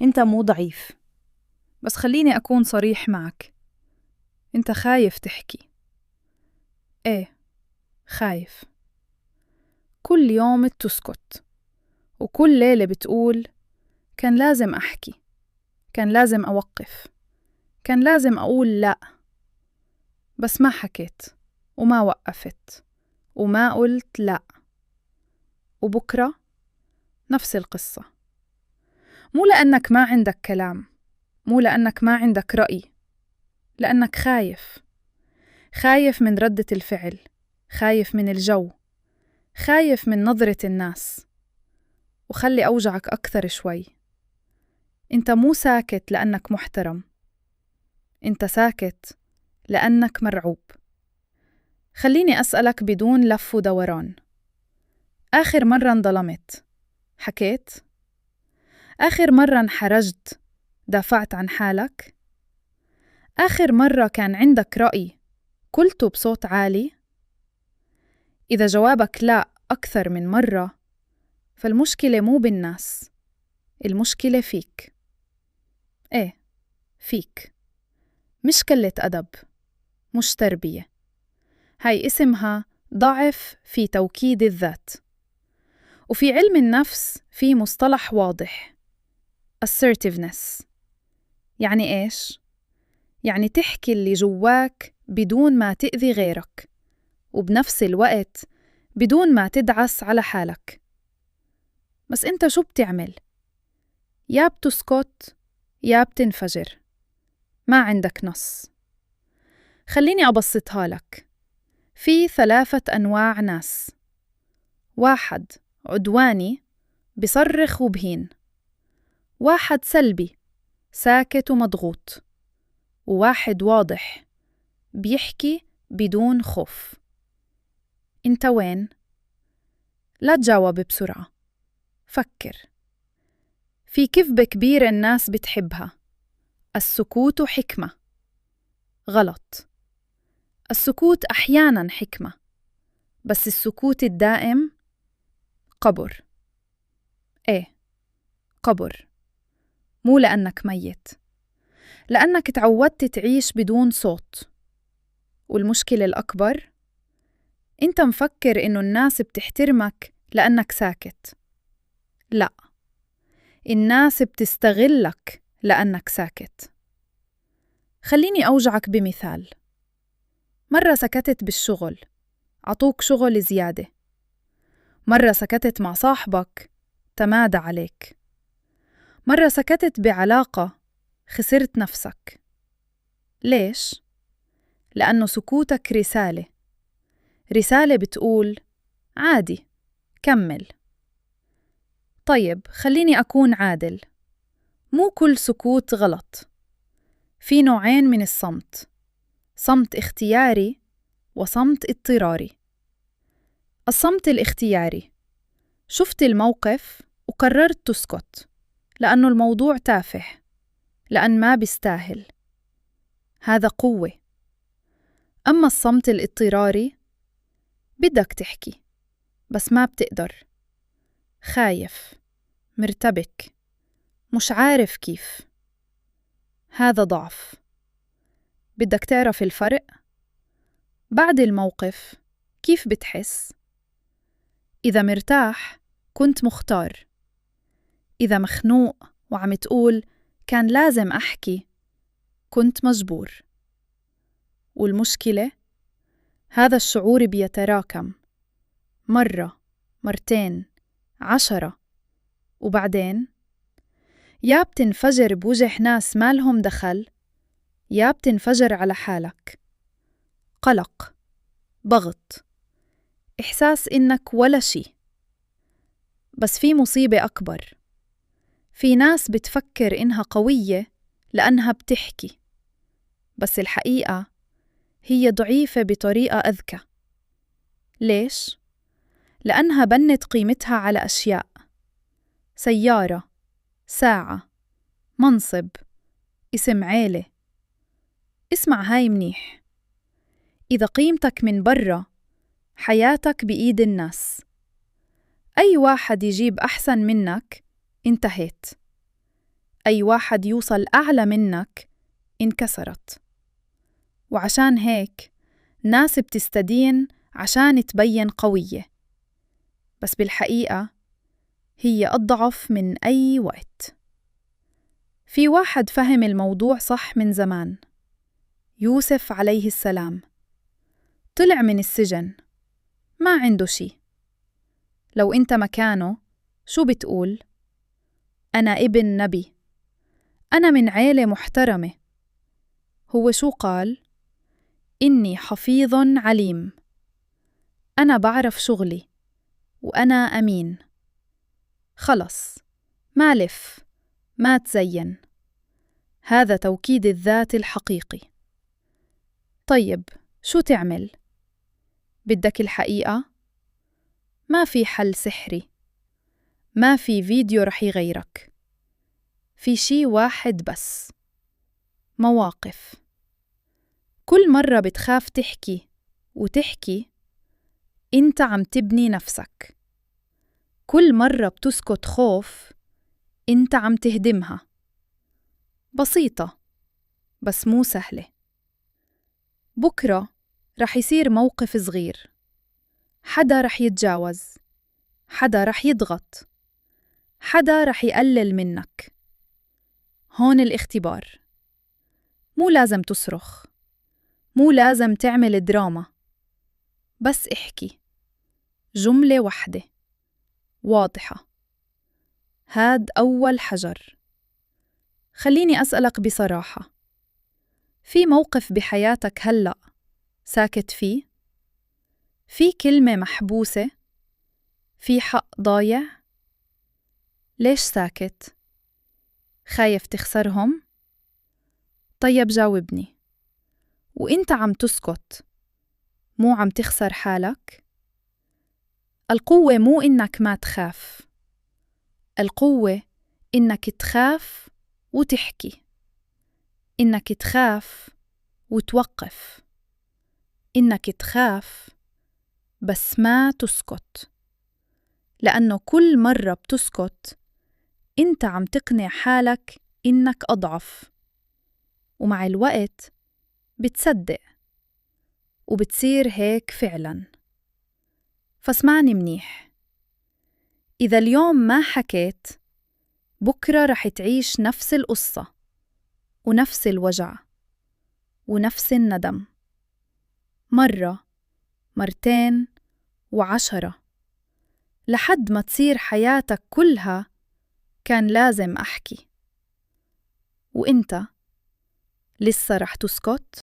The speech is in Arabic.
أنت مو ضعيف، بس خليني أكون صريح معك. أنت خايف تحكي. إيه، خايف. كل يوم بتسكت، وكل ليلة بتقول كان لازم أحكي، كان لازم أوقف، كان لازم أقول لأ. بس ما حكيت، وما وقفت، وما قلت لأ. وبكرة نفس القصة. مو لأنك ما عندك كلام، مو لأنك ما عندك رأي، لأنك خايف. خايف من ردة الفعل، خايف من الجو، خايف من نظرة الناس. وخلي أوجعك أكثر شوي، أنت مو ساكت لأنك محترم، أنت ساكت لأنك مرعوب. خليني أسألك بدون لف ودوران، آخر مرة انظلمت حكيت؟ آخر مرة انحرجت دافعت عن حالك؟ آخر مرة كان عندك رأي قلته بصوت عالي؟ إذا جوابك لا أكثر من مرة، فالمشكلة مو بالناس، المشكلة فيك. إيه، فيك. مش قلة أدب، مش تربية. هاي اسمها ضعف في توكيد الذات. وفي علم النفس في مصطلح واضح: assertiveness. يعني إيش؟ يعني تحكي اللي جواك بدون ما تأذي غيرك، وبنفس الوقت بدون ما تدعس على حالك. بس أنت شو بتعمل؟ يا بتسكت يا بتنفجر، ما عندك نص. خليني أبسطها لك. في 3 أنواع ناس: 1 عدواني بصرخ وبهين، 1 سلبي ساكت ومضغوط، و1 واضح بيحكي بدون خوف. انت وين؟ لا تجاوب بسرعة، فكر. في كذبة كبيرة الناس بتحبها: السكوت حكمة. غلط. السكوت أحياناً حكمة، بس السكوت الدائم قبر. إيه، قبر. مو لأنك ميت، لأنك تعودت تعيش بدون صوت. والمشكلة الأكبر، أنت مفكر إنه الناس بتحترمك لأنك ساكت. لا، الناس بتستغلك لأنك ساكت. خليني أوجعك بمثال. مرة سكتت بالشغل، عطوك شغل زيادة. مرة سكتت مع صاحبك، تمادى عليك. مرة سكتت بعلاقة، خسرت نفسك. ليش؟ لأنه سكوتك رسالة. رسالة بتقول عادي، كمل. طيب خليني أكون عادل. مو كل سكوت غلط. في نوعين من الصمت: صمت اختياري وصمت اضطراري. الصمت الاختياري: شفت الموقف وقررت تسكت لأنه الموضوع تافه، لأن ما بيستاهل. هذا قوة. أما الصمت الاضطراري: بدك تحكي بس ما بتقدر، خايف، مرتبك، مش عارف كيف. هذا ضعف. بدك تعرف الفرق؟ بعد الموقف كيف بتحس؟ إذا مرتاح كنت مختار، إذا مخنوق وعم تقول كان لازم أحكي كنت مجبور. والمشكلة، هذا الشعور بيتراكم، مرة، مرتين، 10، وبعدين يا بتنفجر بوجه ناس مالهم دخل، يا بتنفجر على حالك. قلق، ضغط، إحساس إنك ولا شي. بس في مصيبة أكبر. في ناس بتفكر إنها قوية لأنها بتحكي، بس الحقيقة هي ضعيفة بطريقة أذكى. ليش؟ لأنها بنت قيمتها على أشياء: سيارة، ساعة، منصب، اسم عيلة. اسمع هاي منيح. إذا قيمتك من برا، حياتك بإيد الناس. أي واحد يجيب أحسن منك، انتهيت. أي واحد يوصل أعلى منك انكسرت. وعشان هيك ناس بتستدين عشان تبين قوية، بس بالحقيقة هي أضعف من أي وقت. في واحد فهم الموضوع صح من زمان، يوسف عليه السلام. طلع من السجن ما عنده شي. لو أنت مكانه شو بتقول؟ أنا ابن نبي، أنا من عيلة محترمة. هو شو قال؟ إني حفيظ عليم، أنا بعرف شغلي وأنا أمين. خلص، ما لف ما تزين. هذا توكيد الذات الحقيقي. طيب شو تعمل؟ بدك الحقيقة؟ ما في حل سحري، ما في فيديو رح يغيرك. في شي واحد بس: مواقف. كل مرة بتخاف تحكي وتحكي، أنت عم تبني نفسك. كل مرة بتسكت خوف، أنت عم تهدمها. بسيطة بس مو سهلة. بكرة رح يصير موقف صغير، حدا رح يتجاوز، حدا رح يضغط، حدا رح يقلل منك. هون الاختبار. مو لازم تصرخ، مو لازم تعمل دراما، بس احكي جملة واحدة واضحة. هاد أول حجر. خليني أسألك بصراحة، في موقف بحياتك هلأ ساكت فيه؟ في كلمة محبوسة؟ في حق ضايع؟ ليش ساكت؟ خايف تخسرهم؟ طيب جاوبني، وإنت عم تسكت مو عم تخسر حالك؟ القوة مو إنك ما تخاف، القوة إنك تخاف وتحكي، إنك تخاف وتوقف، إنك تخاف بس ما تسكت. لأنه كل مرة بتسكت أنت عم تقنع حالك إنك أضعف، ومع الوقت بتصدق وبتصير هيك فعلاً. فاسمعني منيح، إذا اليوم ما حكيت، بكرة رح تعيش نفس القصة ونفس الوجع ونفس الندم، مرة، مرتين، و10، لحد ما تصير حياتك كلها كان لازم أحكي. وإنت لسه رح تسكت؟